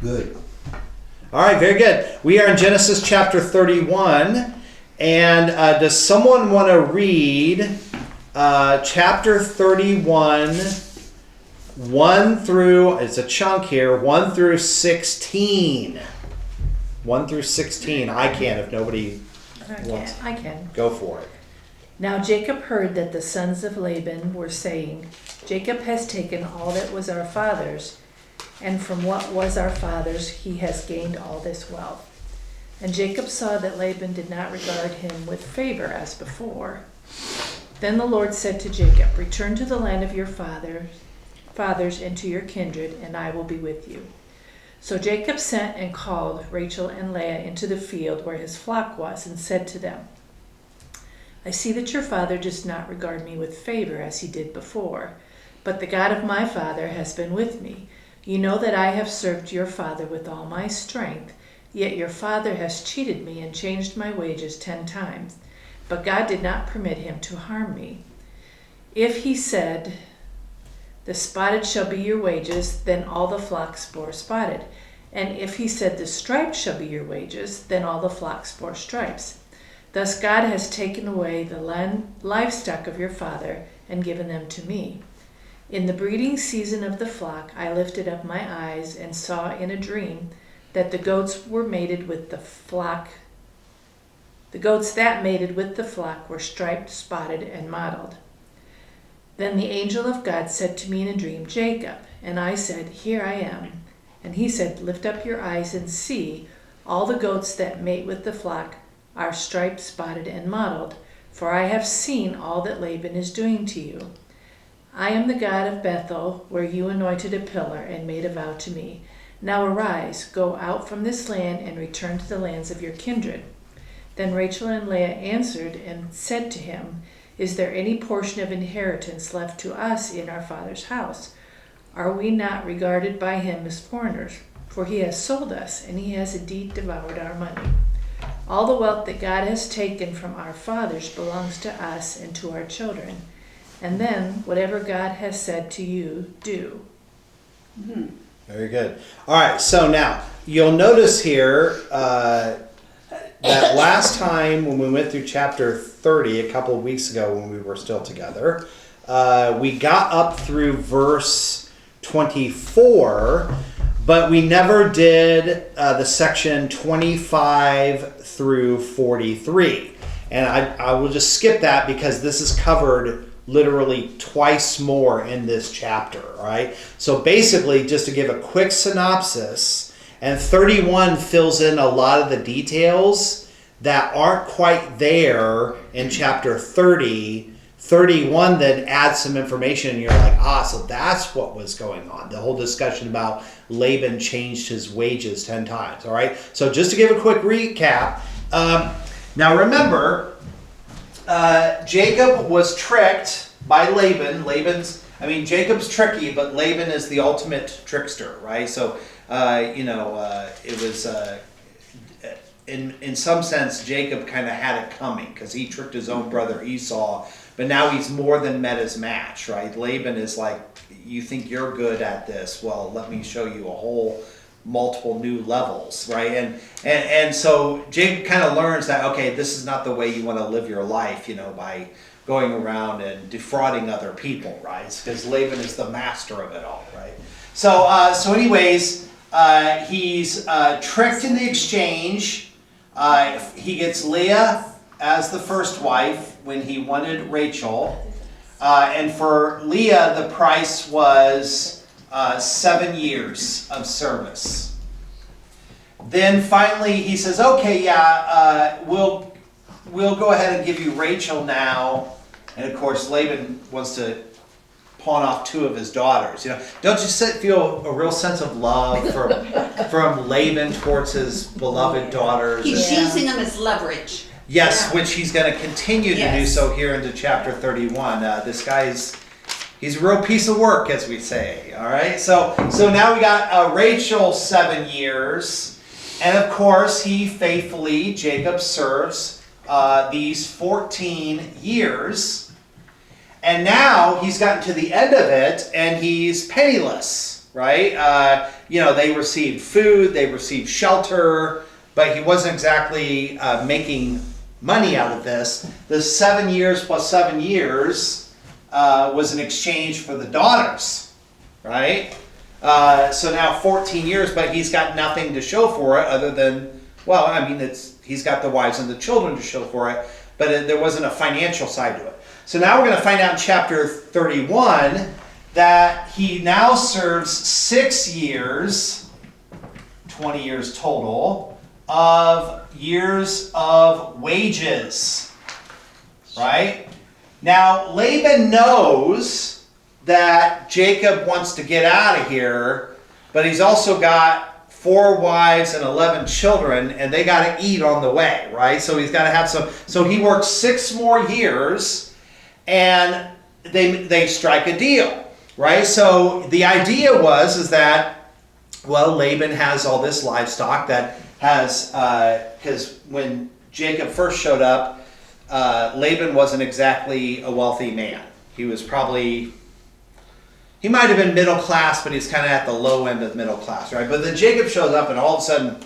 Good. All right, very good. We are in Genesis chapter 31. And does someone want to read chapter 31, 1 through, it's a chunk here, 1 through 16. 1 through 16. I can if nobody wants. I can. Go for it. Now Jacob heard that the sons of Laban were saying, Jacob has taken all that was our father's, and from what was our father's he has gained all this wealth. And Jacob saw that Laban did not regard him with favor as before. Then the Lord said to Jacob, return to the land of your fathers and to your kindred, and I will be with you. So Jacob sent and called Rachel and Leah into the field where his flock was, and said to them, I see that your father does not regard me with favor as he did before, but the God of my father has been with me. You know that I have served your father with all my strength, yet your father has cheated me and changed my wages 10 times. But God did not permit him to harm me. If he said, the spotted shall be your wages, then all the flocks bore spotted. And if he said, the striped shall be your wages, then all the flocks bore stripes. Thus God has taken away the livestock of your father and given them to me. In the breeding season of the flock, I lifted up my eyes and saw in a dream that the goats were mated with the flock. The goats that mated with the flock were striped, spotted, and mottled. Then the angel of God said to me in a dream, Jacob. And I said, here I am. And he said, lift up your eyes and see, all the goats that mate with the flock are striped, spotted, and mottled, for I have seen all that Laban is doing to you. I am the God of Bethel, where you anointed a pillar and made a vow to me. Now arise, go out from this land and return to the lands of your kindred. Then Rachel and Leah answered and said to him, is there any portion of inheritance left to us in our father's house? Are we not regarded by him as foreigners? For he has sold us, and he has indeed devoured our money. All the wealth that God has taken from our fathers belongs to us and to our children. And then, whatever God has said to you, do. Mm-hmm. Very good. All right, so now, you'll notice here that last time when we went through chapter 30, a couple of weeks ago when we were still together, we got up through verse 24, but we never did the section 25 through 43. And I will just skip that because this is covered literally twice more in this chapter, all right? So basically, just to give a quick synopsis, and 31 fills in a lot of the details that aren't quite there in chapter 30. 31 then adds some information, and you're like, so that's what was going on. The whole discussion about Laban changed his wages 10 times, all right? So just to give a quick recap, now remember, Jacob was tricked by Laban. Jacob's tricky, but Laban is the ultimate trickster, right? So, it was, in some sense, Jacob kind of had it coming because he tricked his own brother Esau, but now he's more than met his match, right? Laban is like, you think you're good at this? Well, let me show you a whole multiple new levels, right? And so Jacob kind of learns that, okay, this is not the way you want to live your life, by going around and defrauding other people, right? Because Laban is the master of it all, right? So anyways, he's tricked in the exchange. He gets Leah as the first wife when he wanted Rachel. And for Leah, the price was 7 years of service. Then finally he says, okay, we'll go ahead and give you Rachel now. And of course Laban wants to pawn off 2 of his daughters. Don't you feel a real sense of love from Laban towards his beloved daughters? He's using them as leverage. Yes, which he's going to continue to do so here into chapter 31. This guy's he's a real piece of work, as we say. All right, so now we got Rachel 7 years, and of course he faithfully, Jacob, serves these 14 years. And now he's gotten to the end of it, and he's penniless, right? they received food, they received shelter, but he wasn't exactly making money out of this. The 7 years plus 7 years was in exchange for the daughters, right? So now 14 years, but he's got nothing to show for it other than, well, I mean, he's got the wives and the children to show for it, but there wasn't a financial side to it. So now we're going to find out in chapter 31 that he now serves 6 years, 20 years total, of years of wages, right? Now, Laban knows that Jacob wants to get out of here, but he's also got 4 wives and 11 children, and they got to eat on the way, right? So he's got to have some. So he works 6 more years, and they strike a deal, right? So the idea is that, well, Laban has all this livestock that has, because when Jacob first showed up, Laban wasn't exactly a wealthy man. He was probably, he might have been middle class, but he's kind of at the low end of middle class, right? But then Jacob shows up, and all of a sudden,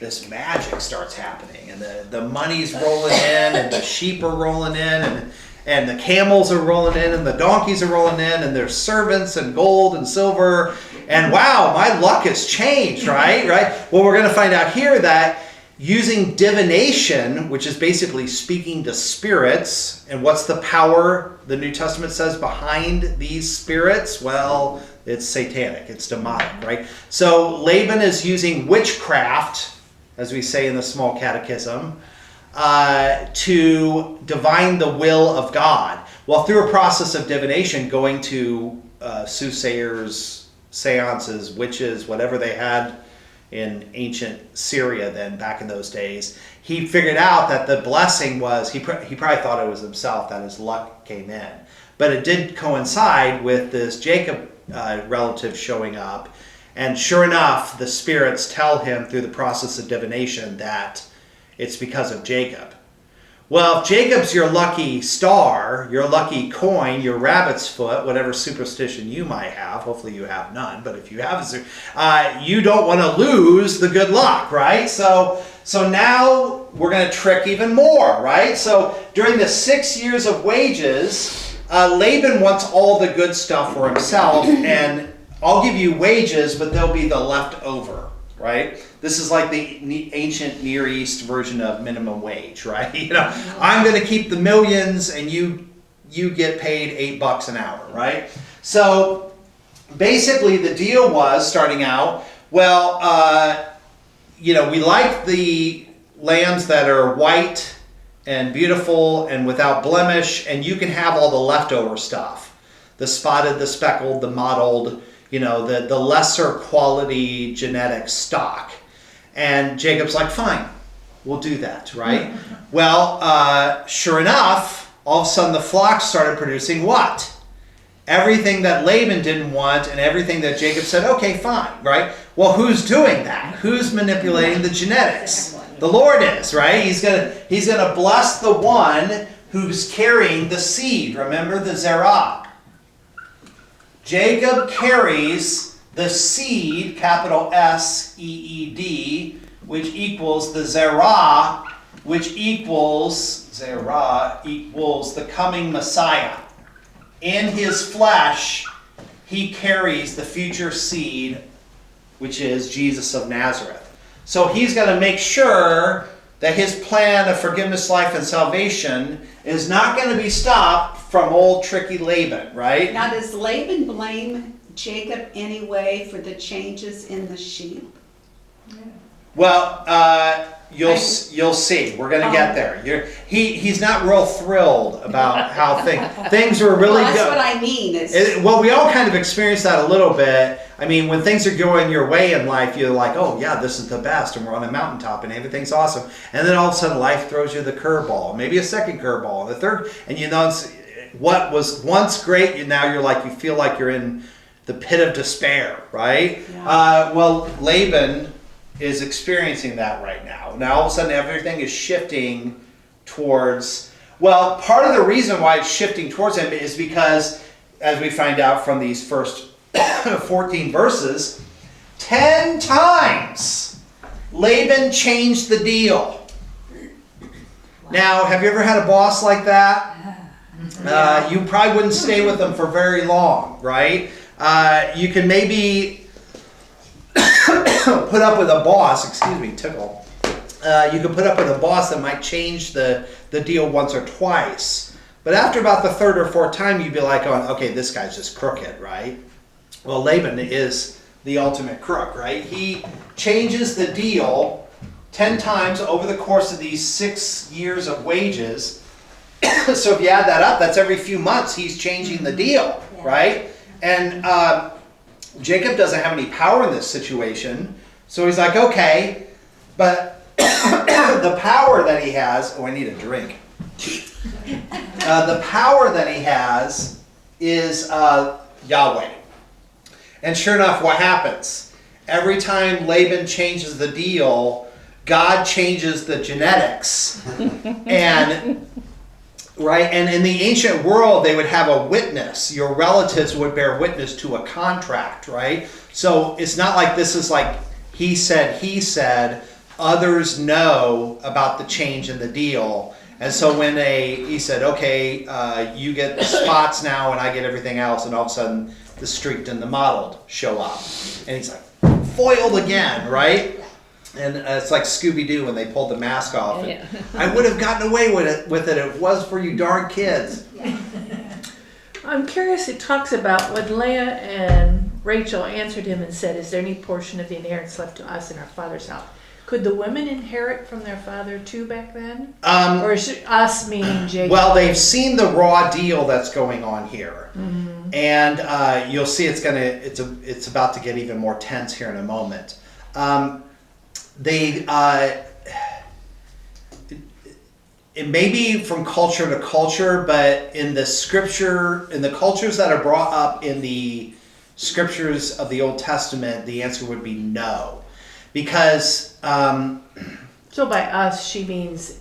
this magic starts happening, and the money's rolling in, and the sheep are rolling in, and the camels are rolling in, and the donkeys are rolling in, and there's servants and gold and silver, and wow, my luck has changed, right? Well, we're going to find out here that using divination, which is basically speaking to spirits, and what's the power the New Testament says behind these spirits? Well, it's satanic, it's demonic, right? So Laban is using witchcraft, as we say in the small catechism, to divine the will of God. Well, through a process of divination, going to soothsayers, seances, witches, whatever they had in ancient Syria then back in those days, he figured out that the blessing was, he probably thought it was himself, that his luck came in. But it did coincide with this Jacob relative showing up, and sure enough, the spirits tell him through the process of divination that it's because of Jacob. Well, if Jacob's your lucky star, your lucky coin, your rabbit's foot, whatever superstition you might have, hopefully you have none, but if you have, you don't want to lose the good luck, right? So now we're going to trick even more, right? So during the 6 years of wages, Laban wants all the good stuff for himself, and I'll give you wages, but they'll be the leftover, right? This is like the ancient Near East version of minimum wage, right? I'm going to keep the millions, and you get paid $8 an hour, right? So basically, the deal was starting out. Well, we like the lambs that are white and beautiful and without blemish, and you can have all the leftover stuff, the spotted, the speckled, the mottled, the lesser quality genetic stock. And Jacob's like, fine, we'll do that, right? Well, sure enough, all of a sudden the flocks started producing what? Everything that Laban didn't want, and everything that Jacob said, okay, fine, right? Well, who's doing that? Who's manipulating the genetics? The Lord is, right? He's gonna bless the one who's carrying the seed. Remember the zerah. Jacob carries the seed, capital S-E-E-D, which equals the zerah, which equals the coming Messiah. In his flesh, he carries the future seed, which is Jesus of Nazareth. So he's going to make sure that his plan of forgiveness, life, and salvation is not going to be stopped from old tricky Laban, right? Now, does Laban blame Jacob anyway for the changes in the sheep? Well, you'll see. We're going to get there. He's not real thrilled about how things were really good. That's what I mean. Well, we all kind of experience that a little bit. I mean, when things are going your way in life, you're like, oh yeah, this is the best, and we're on a mountaintop, and everything's awesome. And then all of a sudden, life throws you the curveball, maybe a second curveball, and the third, and what was once great, now you feel like you're in the pit of despair, right? Yeah. Well, Laban is experiencing that right now. Now, all of a sudden, everything is shifting towards, well, part of the reason why it's shifting towards him is because, as we find out from these first 14 verses, 10 times Laban changed the deal. Now, have you ever had a boss like that? You probably wouldn't stay with them for very long, right? You can maybe put up with a boss, excuse me, tickle. You could put up with a boss that might change the deal once or twice. But after about the third or fourth time, you'd be like, oh, okay, this guy's just crooked, right? Well, Laban is the ultimate crook, right? He changes the deal 10 times over the course of these 6 years of wages. So if you add that up, that's every few months he's changing the deal, right? And Jacob doesn't have any power in this situation. So he's like, okay, but the power that he has, oh, I need a drink. The power that he has is Yahweh. And sure enough, what happens? Every time Laban changes the deal, God changes the genetics. And right, and in the ancient world, they would have a witness. Your relatives would bear witness to a contract, right? So it's not like this is like he said. Others know about the change in the deal. And so when he said, okay, you get the spots now and I get everything else, and all of a sudden the streaked and the mottled show up. And he's like, foiled again, right? And it's like Scooby-Doo when they pulled the mask off. And I would have gotten away with it if it was for you darn kids. I'm curious, it talks about when Leah and Rachel answered him and said, is there any portion of the inheritance left to us in our father's house? Could the women inherit from their father too back then? Or is it us meaning Jacob? Well, they've seen the raw deal that's going on here. Mm-hmm. And you'll see it's about to get even more tense here in a moment. It may be from culture to culture, but in the scripture, in the cultures that are brought up in the scriptures of the Old Testament, the answer would be no. Because so by us, she means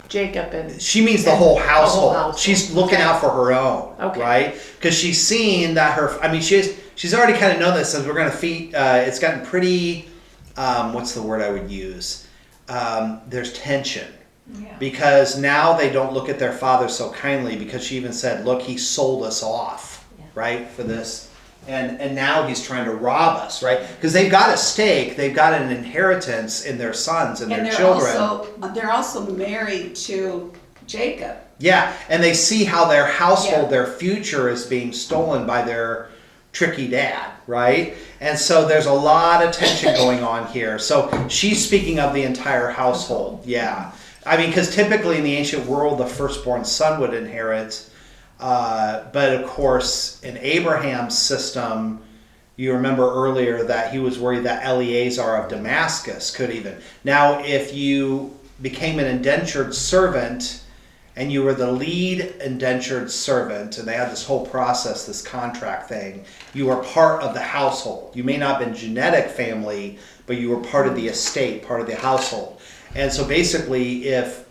Jacob and she means the whole household. The whole household. She's looking out for her own, right? Because she's seen that she's already kind of known this as we're going to feed. It's gotten pretty. What's the word I would use? There's tension. Yeah. Because now they don't look at their father so kindly, because she even said, look, he sold us off, right, for this. And now he's trying to rob us, right? Because they've got a stake, they've got an inheritance in their sons and their children. They're also married to Jacob. Yeah, and they see how their household, their future is being stolen by their tricky dad, right? And so there's a lot of tension going on here. So she's speaking of the entire household, yeah. I mean, because typically in the ancient world, the firstborn son would inherit. But of course, in Abraham's system, you remember earlier that he was worried that Eleazar of Damascus could even. Now, if you became an indentured servant and you were the lead indentured servant, and they had this whole process, this contract thing, you were part of the household. You may not have been genetic family, but you were part of the estate, part of the household. And so basically, if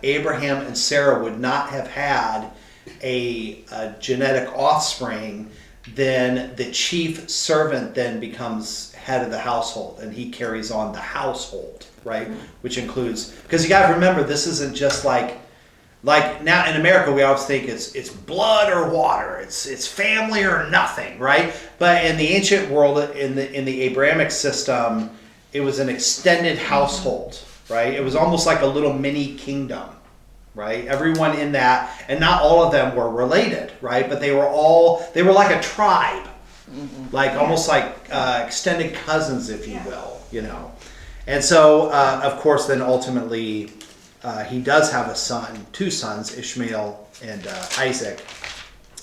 Abraham and Sarah would not have had a genetic offspring, then the chief servant then becomes head of the household, and he carries on the household, right? Which includes, because you got to remember, this isn't just like now in America we always think it's blood or water, it's family or nothing, right? But in the ancient world, in the Abrahamic system, it was an extended household. Right? It was almost like a little mini kingdom, right? Everyone in that, and not all of them were related, right? But they were like a tribe, like almost like extended cousins, if you will, you know. And so, of course, then ultimately, he does have a son, two sons, Ishmael and Isaac,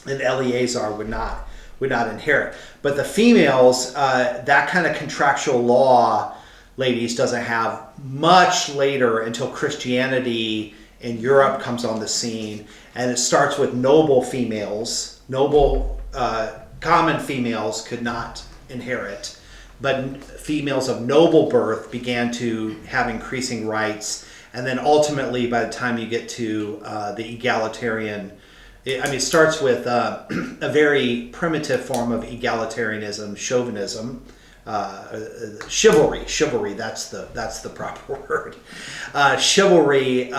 and Eleazar would not inherit. But the females, that kind of contractual law, ladies, doesn't have much later until Christianity in Europe comes on the scene, and it starts with noble females. Common females could not inherit, but females of noble birth began to have increasing rights, and then ultimately by the time you get to the egalitarian it starts with a very primitive form of egalitarianism, chauvinism, chivalry. That's the proper word. Chivalry.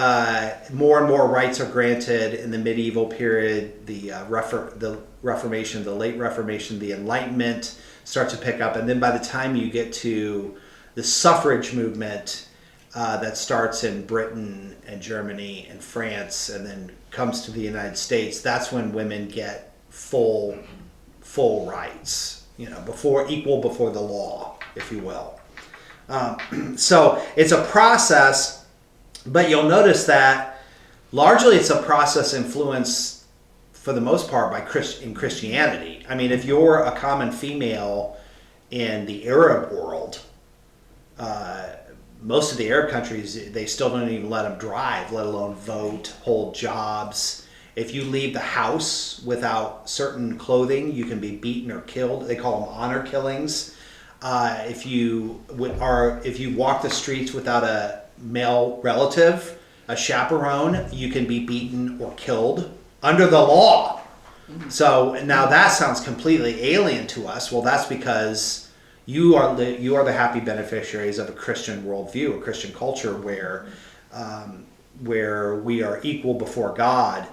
More and more rights are granted in the medieval period. The Reformation, the late Reformation, the Enlightenment start to pick up, and then by the time you get to the suffrage movement that starts in Britain and Germany and France, and then comes to the United States, that's when women get full rights, equal before the law, if you will. So it's a process, but you'll notice that largely it's a process influenced for the most part by Christianity. I mean, if you're a common female in the Arab world, most of the Arab countries, they still don't even let them drive, let alone vote, hold jobs. If you leave the house without certain clothing, you can be beaten or killed. They call them honor killings. If you walk the streets without a male relative, a chaperone, you can be beaten or killed under the law. So now that sounds completely alien to us. Well, that's because you are the happy beneficiaries of a Christian worldview, a Christian culture where we are equal before God.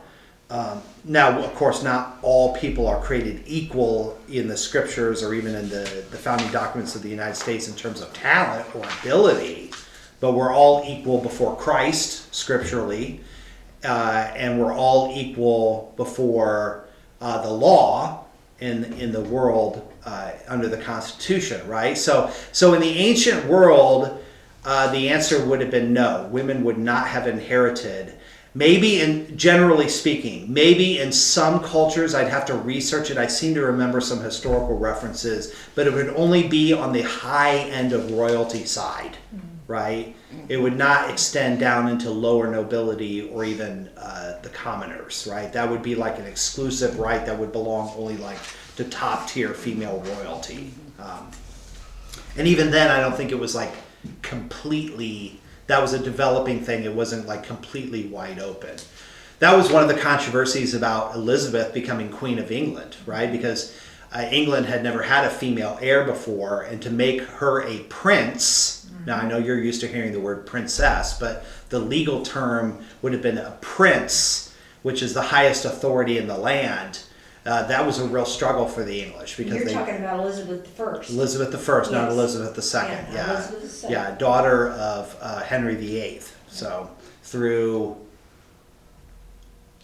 Now, of course, not all people are created equal in the scriptures or even in the founding documents of the United States in terms of talent or ability, but we're all equal before Christ scripturally, and we're all equal before the law in the world under the Constitution, right? So in the ancient world, the answer would have been no. Women would not have inherited. Generally speaking, maybe in some cultures, I'd have to research it. I seem to remember some historical references, but it would only be on the high end of royalty side, right? It would not extend down into lower nobility or even the commoners, right? That would be like an exclusive right that would belong only like to top tier female royalty. And even then, I don't think it was like completely, that was a developing thing. It wasn't like completely wide open. That was one of the controversies about Elizabeth becoming Queen of England, right? Because England had never had a female heir before, and to make her a prince, now I know you're used to hearing the word princess, but the legal term would have been a prince, which is the highest authority in the land. That was a real struggle for the English because You're talking about Elizabeth I. Elizabeth I, not Yes. Elizabeth II. Yeah, Elizabeth II. Yeah, daughter of Henry VIII. So through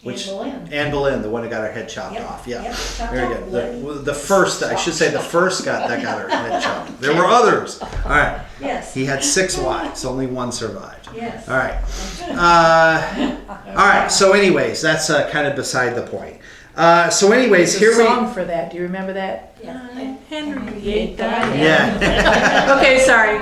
Anne Boleyn, the one who got her head chopped Yep, off. Yeah, yep, chopped very off, good. The first, I should say, the first guy that got her head chopped. There were others. All right. Yes. He had 6 wives. Only one survived. Yes. All right. All right. So, anyways, that's kind of beside the point. So, anyways, There's here a song for that. Do you remember that? Yeah. Henry VIII died. Yeah. Okay, sorry.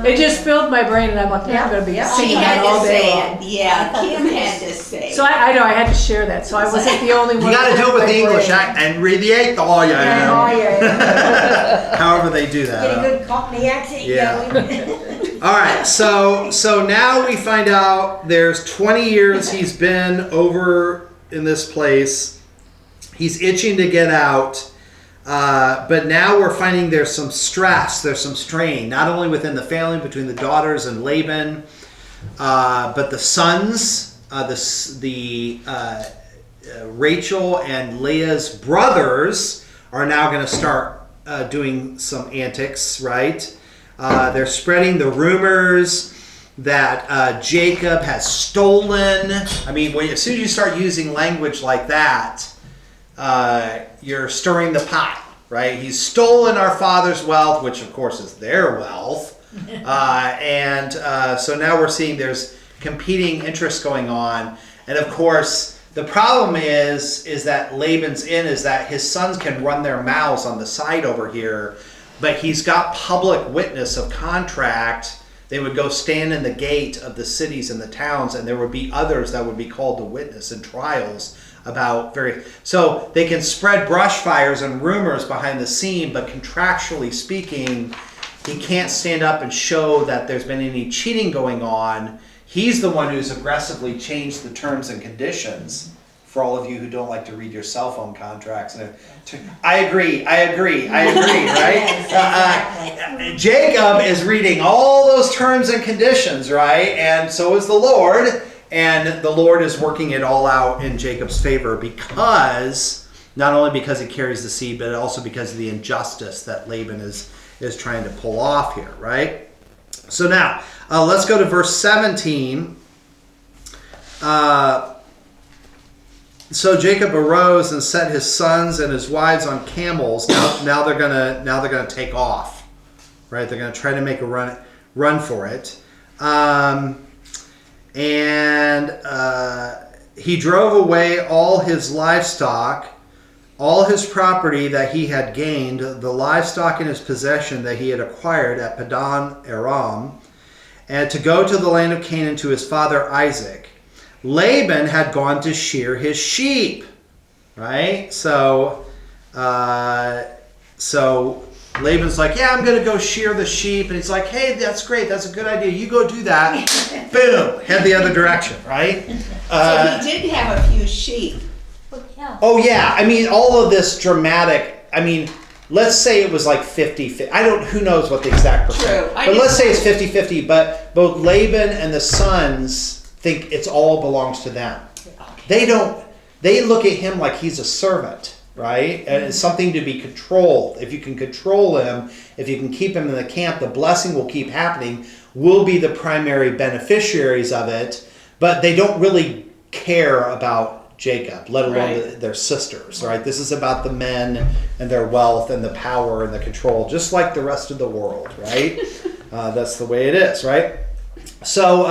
It just filled my brain, and I'm like, I'm going to be Yeah. She singing had that all to day say long. it. Yeah, Kim had to say it. So I know I had to share that, so I wasn't the only one. You got to do it with my the English brain. Henry VIII. Oh, yeah. Oh, yeah. However they do that. Get a good Cockney accent Yeah. going. All right, so now we find out there's 20 years he's been over in this place. He's itching to get out, but now we're finding there's some stress, there's some strain, not only within the family, between the daughters and Laban, but the sons, Rachel and Leah's brothers are now going to start doing some antics, right? They're spreading the rumors that Jacob has stolen. I mean, as soon as you start using language like that, you're stirring the pot, right? He's stolen our father's wealth, which of course is their wealth. So now we're seeing there's competing interests going on. And of course, the problem is that Laban's in is that his sons can run their mouths on the side over here, but he's got public witness of contract. They would go stand in the gate of the cities and the towns, and there would be others that would be called to witness in trials about so they can spread brush fires and rumors behind the scene, but contractually speaking, he can't stand up and show that there's been any cheating going on. He's the one who's aggressively changed the terms and conditions for all of you who don't like to read your cell phone contracts. I agree, right? Yes, Jacob is reading all those terms and conditions, right? And so is the Lord. And the Lord is working it all out in Jacob's favor because, not only because he carries the seed, but also because of the injustice that Laban is trying to pull off here, right? So now, let's go to verse 17. So Jacob arose and set his sons and his wives on camels. Now they're gonna take off, right? They're gonna try to make a run for it. He drove away all his livestock, all his property that he had gained, the livestock in his possession that he had acquired at Padan Aram, and to go to the land of Canaan to his father Isaac. Laban had gone to shear his sheep, right? So Laban's like, yeah, I'm going to go shear the sheep. And he's like, hey, that's great. That's a good idea. You go do that. Boom. Head the other direction, right? So he did have a few sheep. Yeah. Oh, yeah. I mean, all of this dramatic, I mean, let's say it was like 50-50. Who knows what the exact percent. True. But let's say it's 50-50. But both Laban and the sons think it's all belongs to them. They look at him like he's a servant, right? And it's something to be controlled. If you can control him, if you can keep him in the camp, the blessing will keep happening. We'll be the primary beneficiaries of it, but they don't really care about Jacob, let alone their sisters, right? This is about the men and their wealth and the power and the control, just like the rest of the world, right? That's the way it is, right? So,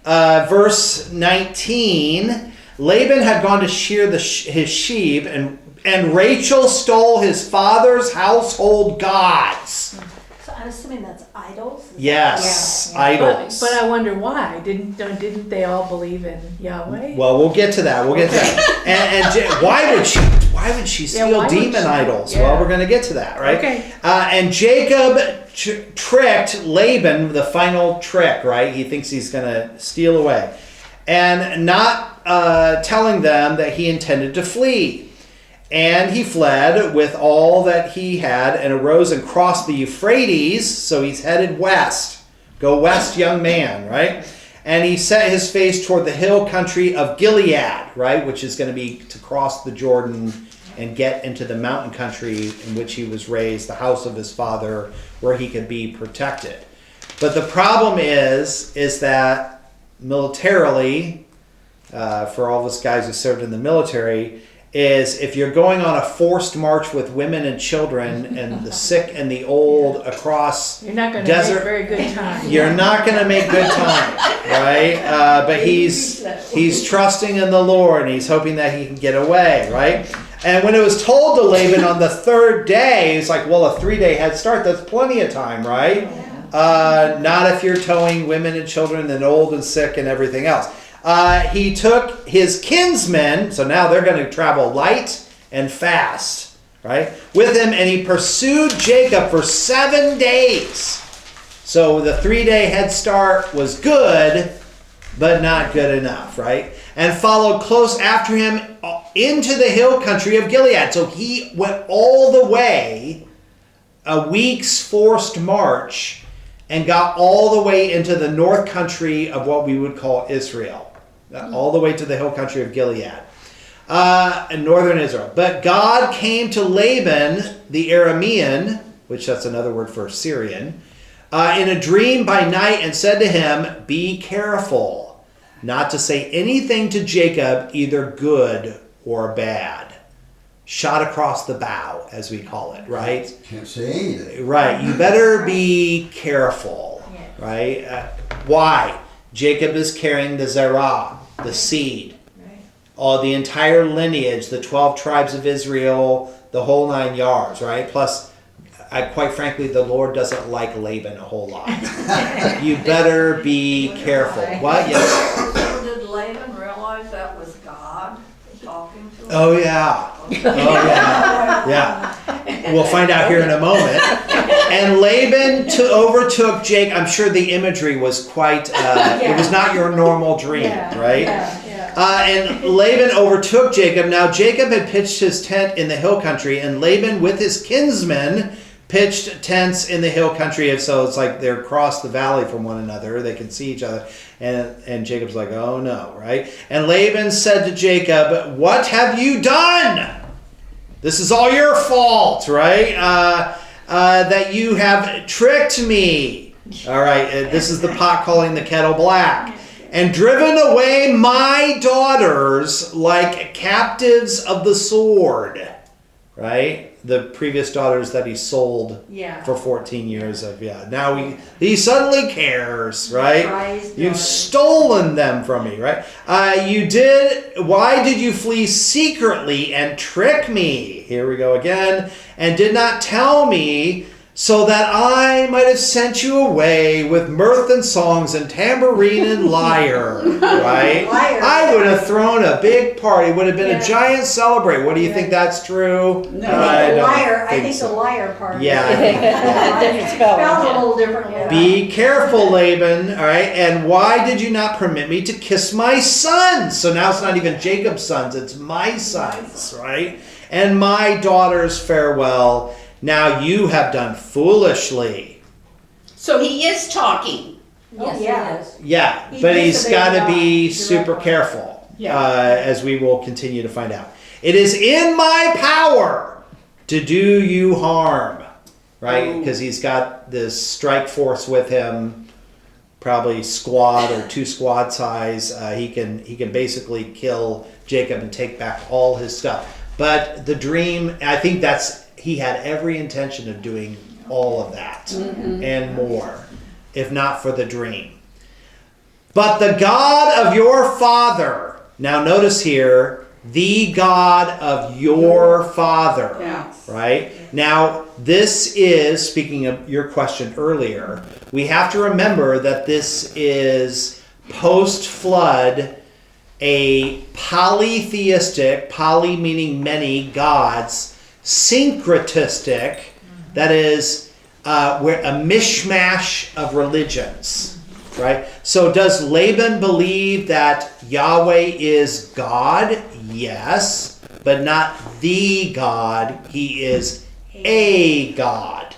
verse 19, Laban had gone to shear his sheep, and Rachel stole his father's household gods. So I'm assuming that's idols? Yes, Yeah. idols. But I wonder why. Didn't they all believe in Yahweh? Well, we'll get to that. And why would she steal why would demon she? idols? Yeah. Well, we're going to get to that, right? Okay. And Jacob tricked Laban, the final trick, right? He thinks he's going to steal away. And not telling them that he intended to flee. And he fled with all that he had and arose and crossed the Euphrates. So he's headed west. Go west, young man, right? And he set his face toward the hill country of Gilead, right? Which is going to be to cross the Jordan and get into the mountain country in which he was raised, the house of his father, where he could be protected. But the problem is that militarily, for all of us guys who served in the military, is if you're going on a forced march with women and children and the sick and the old across You're not going to desert, make very good time. you're not going to make good time, right? But he's trusting in the Lord, and he's hoping that he can get away, right? And when it was told to Laban on the third day, it's like, well, a 3-day head start, that's plenty of time, right? Not if you're towing women and children and old and sick and everything else. He took his kinsmen, so now they're going to travel light and fast, right, with him, and he pursued Jacob for 7 days. So the 3-day head start was good, but not good enough, right? And followed close after him into the hill country of Gilead. So he went all the way, a week's forced march, and got all the way into the north country of what we would call Israel. All the way to the hill country of Gilead, in northern Israel. But God came to Laban, the Aramean, which that's another word for Syrian, in a dream by night and said to him, be careful not to say anything to Jacob, either good or bad. Shot across the bow, as we call it, right? Can't say anything. Right. You better be careful, right? Why? Jacob is carrying the zerah, the seed. All the entire lineage, the 12 tribes of Israel, the whole 9 yards, right? Plus, quite frankly, the Lord doesn't like Laban a whole lot. You better be careful. What? Yes. So did Laban realize that was God talking to him? Oh, yeah. Oh, yeah. Yeah. We'll find out here in a moment. And Laban overtook Jacob. I'm sure the imagery was quite, it was not your normal dream, right? And Laban overtook Jacob. Now Jacob had pitched his tent in the hill country, and Laban with his kinsmen pitched tents in the hill country. And so it's like they're across the valley from one another. They can see each other. And Jacob's like, oh no, right? And Laban said to Jacob, what have you done? This is all your fault, right? That you have tricked me. All right, this is the pot calling the kettle black. And driven away my daughters like captives of the sword. Right? The previous daughters that he sold for 14 years of, Now he suddenly cares, right? Prized You've daughters. stolen them from me, right? Why did you flee secretly and trick me? Here we go again. And did not tell me, so that I might have sent you away with mirth and songs and tambourine and lyre, right? Lyre. I would have thrown a big party. Would have been Yeah. a giant celebrate. What do you think that's true? No. I think the don't liar, I think so. the liar part. Yeah, I think- Different spelling. Spelled a little differently. Be careful, Laban, all right? And why did you not permit me to kiss my sons? So now it's not even Jacob's sons, it's my sons, right? And my daughters, farewell. Now you have done foolishly. So he is talking. Yes, Yeah. yes. Yeah, He but he's disobeyed got to God be directly. super careful, Yeah. as we will continue to find out. It is in my power to do you harm, right? Oh. Because he's got this strike force with him, probably squad or 2 squad size. He can basically kill Jacob and take back all his stuff. But the dream, I think he had every intention of doing all of that and more, if not for the dream. But the God of your father, now notice here, the God of your father, Yeah. right? Now, this is, speaking of your question earlier, we have to remember that this is post-flood, a polytheistic, poly meaning many gods, syncretistic, that is where a mishmash of religions, right? So does Laban believe that Yahweh is God? Yes, but not the God. He is a God.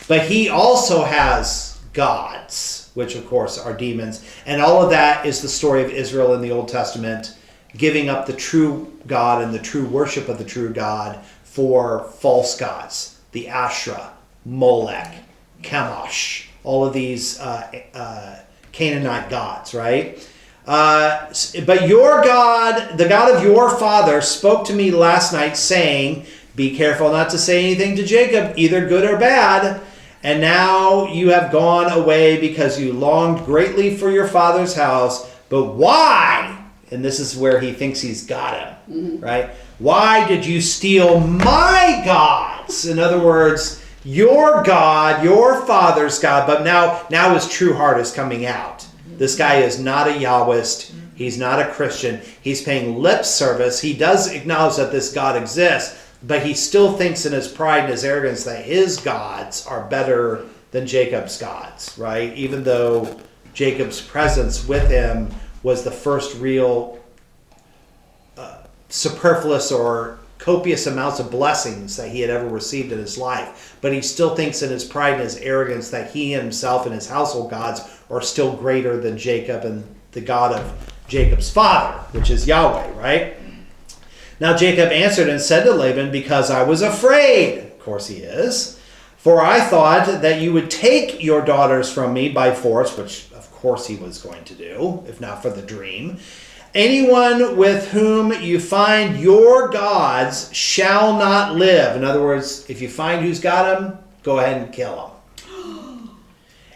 But he also has gods, which of course are demons. And all of that is the story of Israel in the Old Testament, giving up the true God and the true worship of the true God for false gods, the Asherah, Molech, Chemosh, all of these Canaanite gods, right? But your God, the God of your father, spoke to me last night saying, be careful not to say anything to Jacob, either good or bad. And now you have gone away because you longed greatly for your father's house. But why? And this is where he thinks he's got him, right? Why did you steal my gods? In other words, your God, your father's God. But now his true heart is coming out. This guy is not a Yahwist. He's not a Christian. He's paying lip service. He does acknowledge that this God exists, but he still thinks in his pride and his arrogance that his gods are better than Jacob's gods, right? Even though Jacob's presence with him was the first real superfluous or copious amounts of blessings that he had ever received in his life. But he still thinks in his pride and his arrogance that he himself and his household gods are still greater than Jacob and the God of Jacob's father, which is Yahweh, right? Now Jacob answered and said to Laban, because I was afraid, of course he is, for I thought that you would take your daughters from me by force, which of course he was going to do, if not for the dream. Anyone with whom you find your gods shall not live. In other words, if you find who's got them, go ahead and kill them.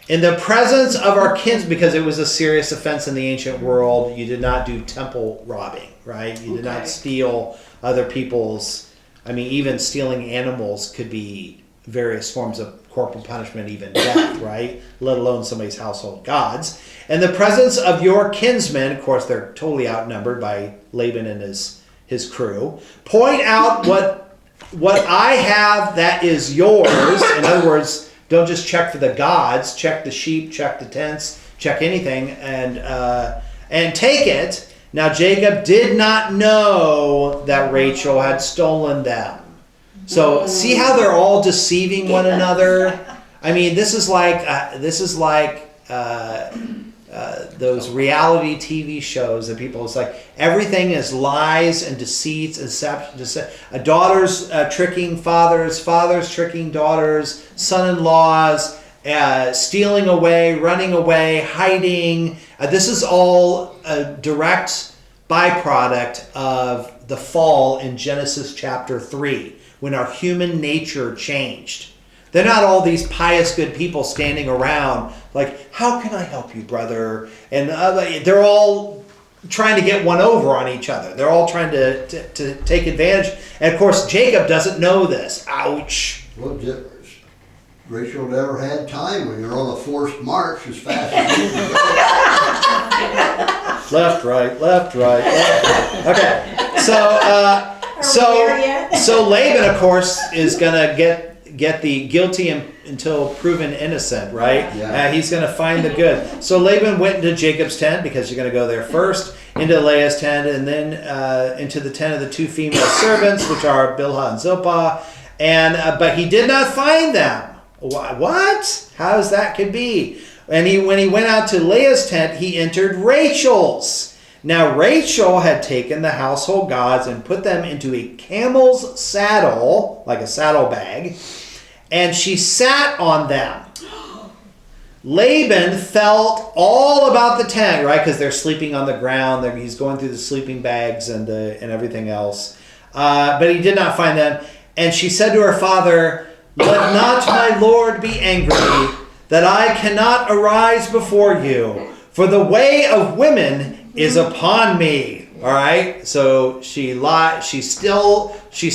In the presence of our kinsmen, because it was a serious offense in the ancient world, you did not do temple robbing, right? You did not steal other people's, even stealing animals could be various forms of corporal punishment, even death, right? Let alone somebody's household gods. In the presence of your kinsmen, of course, they're totally outnumbered by Laban and his crew. Point out what I have that is yours. In other words, don't just check for the gods. Check the sheep, check the tents, check anything, and take it. Now Jacob did not know that Rachel had stolen them. So see how they're all deceiving one another? I mean, this is like those reality TV shows that people, it's like everything is lies and deceits and daughters tricking fathers, fathers tricking daughters, son-in-laws stealing away, running away, hiding. This is all a direct byproduct of the fall in Genesis chapter 3, when our human nature changed. They're not all these pious good people standing around like, how can I help you, brother? And they're all trying to get one over on each other. They're all trying to take advantage. And of course, Jacob doesn't know this. Ouch. Well, Rachel never had time when you're on a forced march as fast as you can go. Left, right, left, right. Okay. So Laban, of course, is gonna get the guilty until proven innocent, right? Yeah. He's gonna find the good. So Laban went into Jacob's tent, because you're gonna go there first, into Leah's tent, and then into the tent of the two female servants, which are Bilhah and Zilpah. And but he did not find them. What? How's that could be? And when he went out to Leah's tent, he entered Rachel's. Now Rachel had taken the household gods and put them into a camel's saddle, like a saddlebag, and she sat on them. Laban felt all about the tent, right? Because they're sleeping on the ground. He's going through the sleeping bags and everything else. But he did not find them. And she said to her father, "Let not my lord be angry, that I cannot arise before you, for the way of women is upon me." All right. So she lied. She stole. She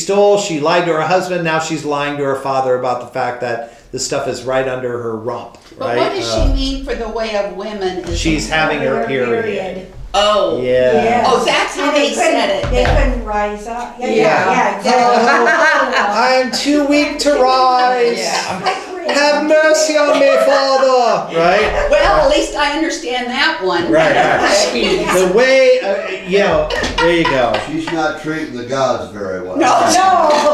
lied to her husband. Now she's lying to her father about the fact that the stuff is right under her rump. But right. what does she mean for the way of women? She's having her period. Oh. Yeah. Oh, that's how they said it. They couldn't rise up. Yeah. I'm too weak to rise. Have mercy on me, Father. Right? Well, at least I understand that one. Right. The way, there you go. She's not treating the gods very well. No,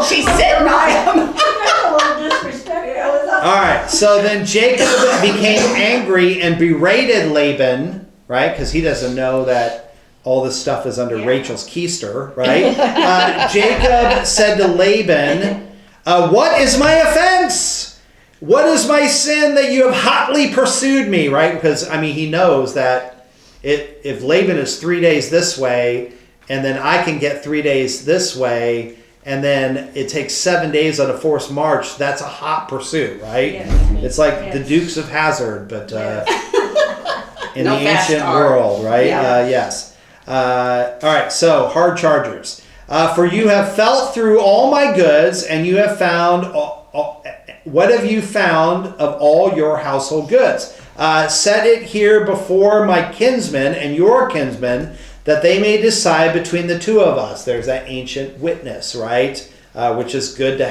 she's sitting on them. That's a little disrespectful. All right. So then Jacob became angry and berated Laban, right? Because he doesn't know that all this stuff is under Rachel's keister, right? Jacob said to Laban, "What is my offense? What is my sin that you have hotly pursued me?" Right? Because, he knows that if Laban is 3 days this way, and then I can get 3 days this way, and then it takes 7 days on a forced march, that's a hot pursuit, right? Yes. It's like the Dukes of Hazzard, but in No the fast ancient car. world, right? Yeah. Yes. All right, so hard chargers. For you have felt through all my goods, and you have found... what have you found of all your household goods? Set it here before my kinsmen and your kinsmen, that they may decide between the two of us. There's that ancient witness, right? Which is good to have.